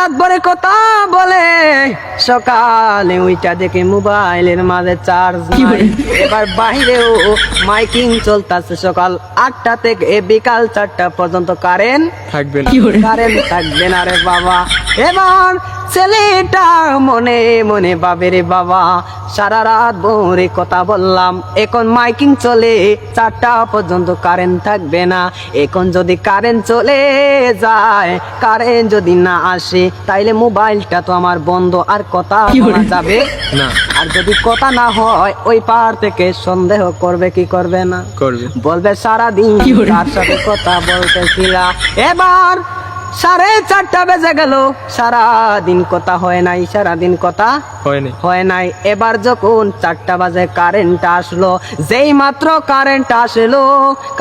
রাত ভরে কথা বলে, সকালে ওইটা দেখে মোবাইলের মাঝে চার্জ নাই। এবার বাইরেও মাইকিং চলতেছে, সকাল 8টা থেকে বিকাল 4টা পর্যন্ত কারেন্ট থাকবে না। কারেন্ট থাকবে না রে বাবা। এবার ছেলেটা মনে মনে ভাবে রে বাবা, সারা রাত ভরে কথা বললাম, এখন মাইকিং চলে 4টা পর্যন্ত কারেন্ট থাকবে না। এখন যদি কারেন্ট চলে যায়, কারেন্ট যদি না আসে, তাইলে মোবাইলটা তো আমার বন্ধ, আর কথা বলা যাবে না, আর যদি কথা না হয়, ওই পার থেকে সন্দেহ করবে কি করবে না? করবে। বলবে সারাদিন তার সাথে কথা বলতেছিলা। এবার 4:30 বেজে গেল, সারাদিন কথা হয় নাই, সারাদিন কথা হয়নি। হয় নাই। এবার যখন 4টা বাজে কারেন্ট আসলো, যেই মাত্র কারেন্ট আসলো,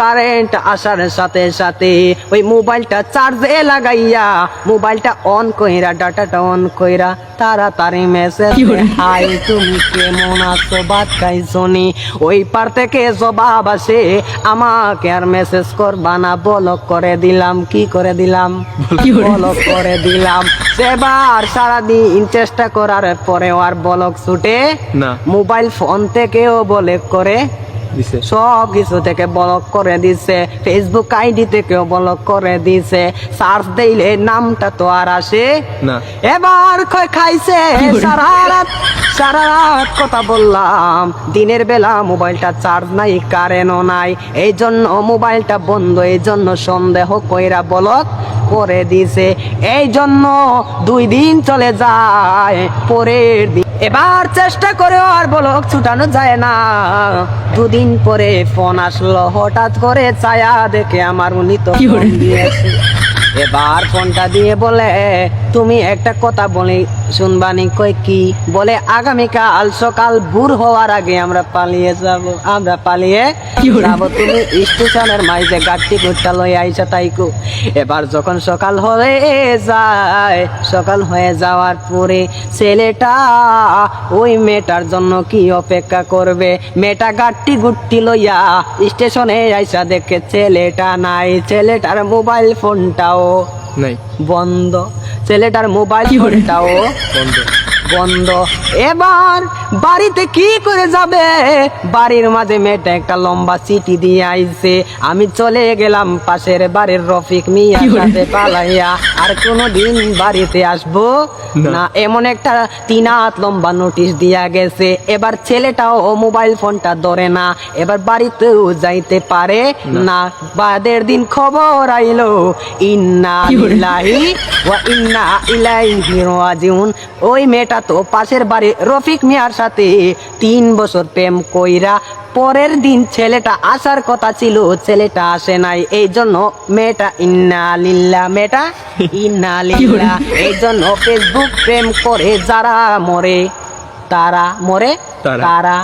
কারেন্ট আসার সাথে সাথে ওই মোবাইলটা চার্জে লাগাইয়া, মোবাইলটা অন কইরা, ডাটাটা অন কইরা তাড়াতাড়ি মেসেজ, হাই তুমি কেমন আছো, ভাত খাইছনি? ওই পার থেকে জবাব আসে, আমাকে আর মেসেজ করবা না, ব্লক করে দিলাম। কি করে দিলাম? ব্লক করে দিলাম। সেবার সারাদিন চেষ্টা করার পরেও আর ব্লক ছুটে না। মোবাইল ফোন থেকেও ব্লক করে দিছে। সব কিছু থেকে ব্লক করে দিছে, ফেসবুক আইডি থেকেও ব্লক করে দিছে। সার্চ দিলে নামটা তো আর আসে না। এবার খাইছে সারা রাত কথা বললাম, দিনের বেলা মোবাইলটা চার্জ নাই, কারেন্টও নাই, এই জন্য মোবাইলটা বন্ধ, এই জন্য সন্দেহ কইরা ব্লক করে দিছে। এই জন্য 2 দিন চলে যায়, পরের দিন এবার চেষ্টা করেও আর ব্লক ছুটানো যায় না। 2 দিন পরে ফোন আসলো, হঠাৎ করে ছায়া দেখে আমার উনি তো ফোন দিয়েছে। এবার ফোনটা দিয়ে বলে, তুমি একটা কথা বলি শুনবানি? কই কি? বলে আগামীকাল সকাল ভোর হওয়ার আগে আমরা পালিয়ে যাব, আমরা পালিয়ে যাব, তুমি স্টেশনের মাঝে গাড়ি ঘুরটা লই আইসা তাইকো। এবার যখন সকাল হয়ে যায়, সকাল হয়ে যাওয়ার পরে ছেলেটা ওই মেয়েটার জন্য কি অপেক্ষা করবে? মেয়েটা গাড়ি ঘুরটি লইয়া স্টেশনে আইসা দেখে ছেলেটা নাই, ছেলেটার মোবাইল ফোনটাও নাই, বন্ধ, ছেলেটার মোবাইল ফোনটাও বন্ধ। বন্ধ। এবার বাড়িতে কি করে যাবে? বাড়ির মাঝে মেয়েটা একটা লম্বা চিঠি দিয়ে আইছে, আমি চলে গেলাম পাশের বাড়ির রফিক মিয়ার সাথে পালাইয়া, আর কোনোদিন বাড়িতে আসবো না, এমন একটা 3 হাত লম্বা নোটিশ দিয়া গেছে। এবার ছেলেটাও মোবাইল ফোনটা ধরে না, এবার বাড়িতেও যাইতে পারে না। বাদের দিন খবর আইলো, ইন্না লিল্লাহি ওয়া ইন্না ইলাইহি রাজিউন। ওই মেয়েটা তো পাশের বাড়ি রফিক মিয়ার সাথে 3 বছর প্রেম কইরা, পরের দিন ছেলেটা আসার কথা ছিল, ছেলেটা আসে নাই, এই জন্য মেয়েটা ইন্না লিল্লাহ, মেয়েটা ইন্না লিল্লাহ। এই জন্য ফেসবুক প্রেম করে যারা মরে, তারা মরে, তারা। তারা